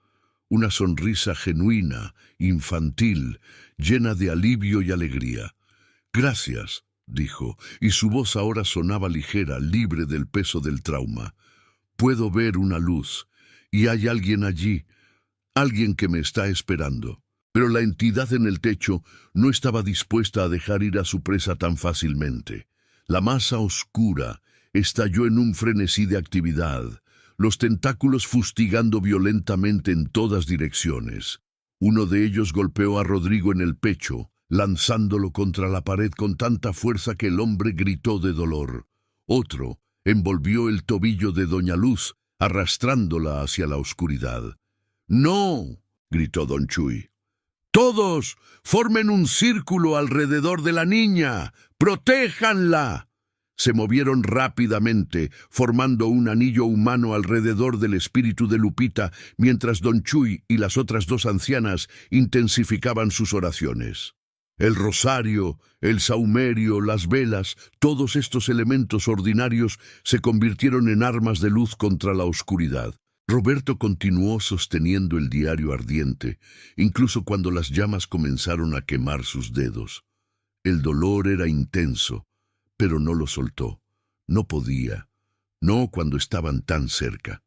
Una sonrisa genuina, infantil, llena de alivio y alegría. «Gracias», dijo, y su voz ahora sonaba ligera, libre del peso del trauma. «Puedo ver una luz, y hay alguien allí, alguien que me está esperando. Pero la entidad en el techo no estaba dispuesta a dejar ir a su presa tan fácilmente. La masa oscura estalló en un frenesí de actividad, los tentáculos fustigando violentamente en todas direcciones. Uno de ellos golpeó a Rodrigo en el pecho, lanzándolo contra la pared con tanta fuerza que el hombre gritó de dolor. Otro envolvió el tobillo de Doña Luz, arrastrándola hacia la oscuridad. ¡No!, gritó don Chuy. ¡Todos formen un círculo alrededor de la niña! ¡Protéjanla! Se movieron rápidamente, formando un anillo humano alrededor del espíritu de Lupita, mientras don Chuy y las otras dos ancianas intensificaban sus oraciones. El rosario, el sahumerio, las velas, todos estos elementos ordinarios se convirtieron en armas de luz contra la oscuridad. Roberto continuó sosteniendo el diario ardiente, incluso cuando las llamas comenzaron a quemar sus dedos. El dolor era intenso, pero no lo soltó. No podía, no cuando estaban tan cerca.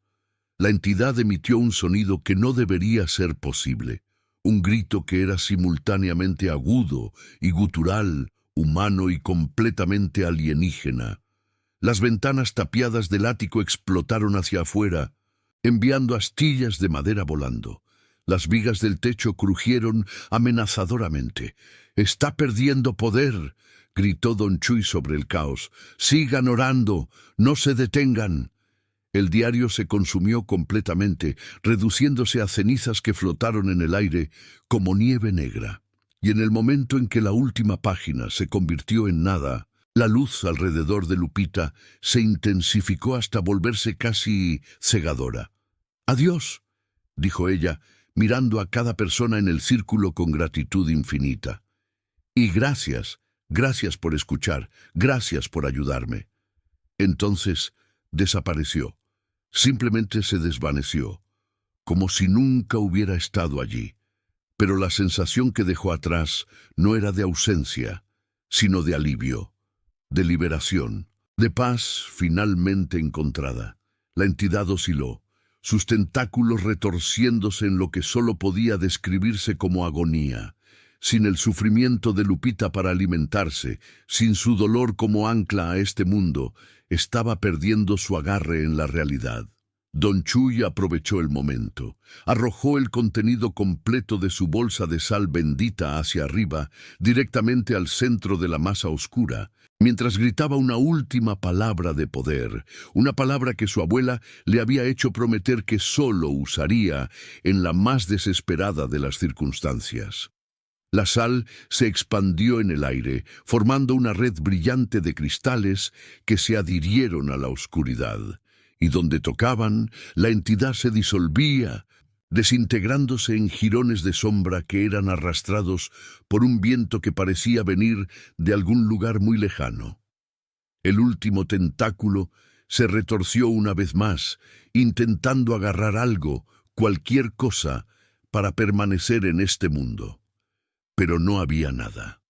La entidad emitió un sonido que no debería ser posible, un grito que era simultáneamente agudo y gutural, humano y completamente alienígena. Las ventanas tapiadas del ático explotaron hacia afuera, enviando astillas de madera volando. Las vigas del techo crujieron amenazadoramente. «¡Está perdiendo poder!», gritó don Chuy sobre el caos. «¡Sigan orando! ¡No se detengan!». El diario se consumió completamente, reduciéndose a cenizas que flotaron en el aire como nieve negra. Y en el momento en que la última página se convirtió en nada, la luz alrededor de Lupita se intensificó hasta volverse casi cegadora. «Adiós», dijo ella, mirando a cada persona en el círculo con gratitud infinita. «Y gracias por escuchar, gracias por ayudarme». Entonces desapareció, simplemente se desvaneció, como si nunca hubiera estado allí. Pero la sensación que dejó atrás no era de ausencia, sino de alivio, de liberación, de paz finalmente encontrada. La entidad osciló, sus tentáculos retorciéndose en lo que solo podía describirse como agonía. Sin el sufrimiento de Lupita para alimentarse, sin su dolor como ancla a este mundo, estaba perdiendo su agarre en la realidad. Don Chuy aprovechó el momento, arrojó el contenido completo de su bolsa de sal bendita hacia arriba, directamente al centro de la masa oscura, mientras gritaba una última palabra de poder, una palabra que su abuela le había hecho prometer que solo usaría en la más desesperada de las circunstancias. La sal se expandió en el aire, formando una red brillante de cristales que se adhirieron a la oscuridad, y donde tocaban, la entidad se disolvía, desintegrándose en jirones de sombra que eran arrastrados por un viento que parecía venir de algún lugar muy lejano. El último tentáculo se retorció una vez más, intentando agarrar algo, cualquier cosa, para permanecer en este mundo. Pero no había nada.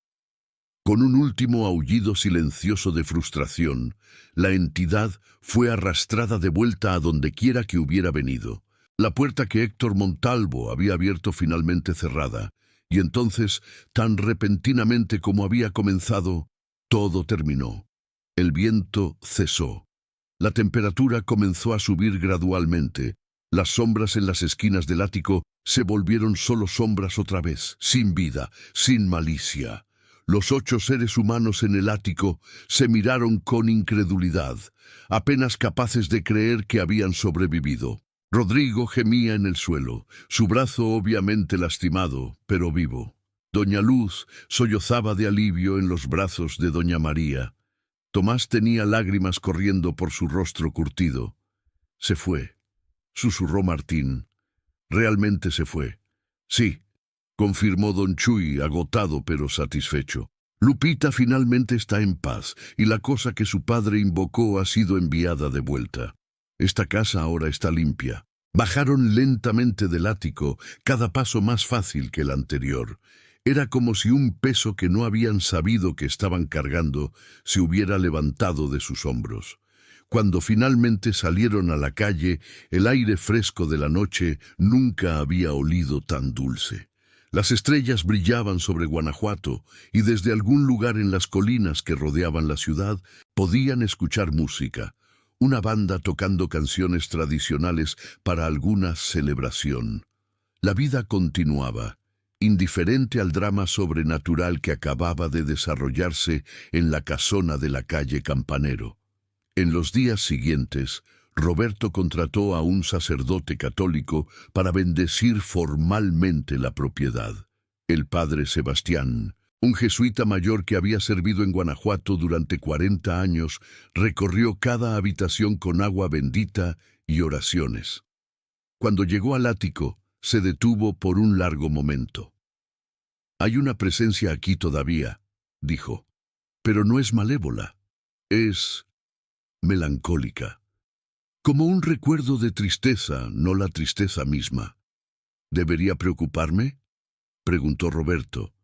Con un último aullido silencioso de frustración, la entidad fue arrastrada de vuelta a donde quiera que hubiera venido. La puerta que Héctor Montalvo había abierto finalmente cerrada, y entonces, tan repentinamente como había comenzado, todo terminó. El viento cesó. La temperatura comenzó a subir gradualmente. Las sombras en las esquinas del ático se volvieron solo sombras otra vez, sin vida, sin malicia. Los 8 seres humanos en el ático se miraron con incredulidad, apenas capaces de creer que habían sobrevivido. Rodrigo gemía en el suelo, su brazo obviamente lastimado, pero vivo. Doña Luz sollozaba de alivio en los brazos de doña María. Tomás tenía lágrimas corriendo por su rostro curtido. «Se fue», susurró Martín. «Realmente se fue». «Sí», confirmó don Chuy, agotado pero satisfecho. «Lupita finalmente está en paz, y la cosa que su padre invocó ha sido enviada de vuelta. Esta casa ahora está limpia». Bajaron lentamente del ático, cada paso más fácil que el anterior. Era como si un peso que no habían sabido que estaban cargando se hubiera levantado de sus hombros. Cuando finalmente salieron a la calle, el aire fresco de la noche nunca había olido tan dulce. Las estrellas brillaban sobre Guanajuato y desde algún lugar en las colinas que rodeaban la ciudad podían escuchar música, una banda tocando canciones tradicionales para alguna celebración. La vida continuaba, indiferente al drama sobrenatural que acababa de desarrollarse en la casona de la calle Campanero. En los días siguientes, Roberto contrató a un sacerdote católico para bendecir formalmente la propiedad. El padre Sebastián, un jesuita mayor que había servido en Guanajuato durante 40 años, recorrió cada habitación con agua bendita y oraciones. Cuando llegó al ático, se detuvo por un largo momento. «Hay una presencia aquí todavía», dijo, «pero no es malévola, es melancólica. Como un recuerdo de tristeza, no la tristeza misma». «¿Debería preocuparme?», preguntó Roberto.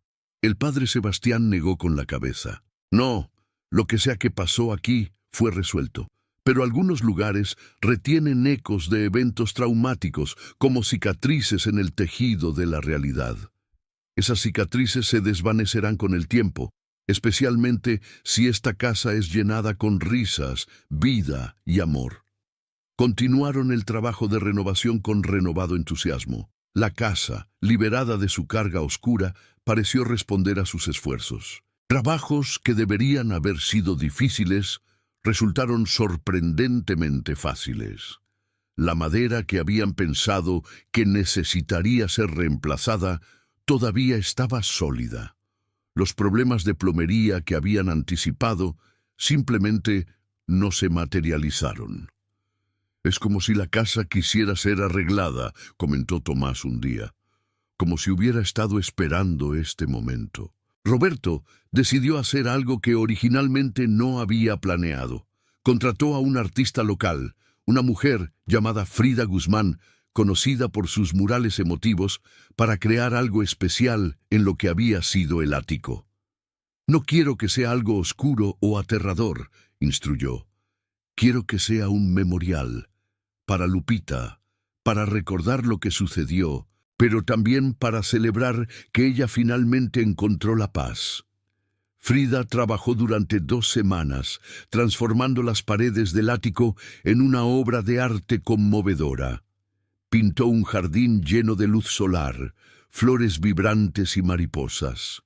El padre Sebastián negó con la cabeza. «No, lo que sea que pasó aquí fue resuelto. Pero algunos lugares retienen ecos de eventos traumáticos, como cicatrices en el tejido de la realidad. Esas cicatrices se desvanecerán con el tiempo, especialmente si esta casa es llenada con risas, vida y amor». Continuaron el trabajo de renovación con renovado entusiasmo. La casa, liberada de su carga oscura, pareció responder a sus esfuerzos. Trabajos que deberían haber sido difíciles, resultaron sorprendentemente fáciles. La madera que habían pensado que necesitaría ser reemplazada todavía estaba sólida. Los problemas de plomería que habían anticipado simplemente no se materializaron. «Es como si la casa quisiera ser arreglada», comentó Tomás un día, «como si hubiera estado esperando este momento». Roberto decidió hacer algo que originalmente no había planeado. Contrató a un artista local, una mujer llamada Frida Guzmán, conocida por sus murales emotivos, para crear algo especial en lo que había sido el ático. «No quiero que sea algo oscuro o aterrador», instruyó. «Quiero que sea un memorial, para Lupita, para recordar lo que sucedió, pero también para celebrar que ella finalmente encontró la paz». Frida trabajó durante 2 semanas, transformando las paredes del ático en una obra de arte conmovedora. Pintó un jardín lleno de luz solar, flores vibrantes y mariposas.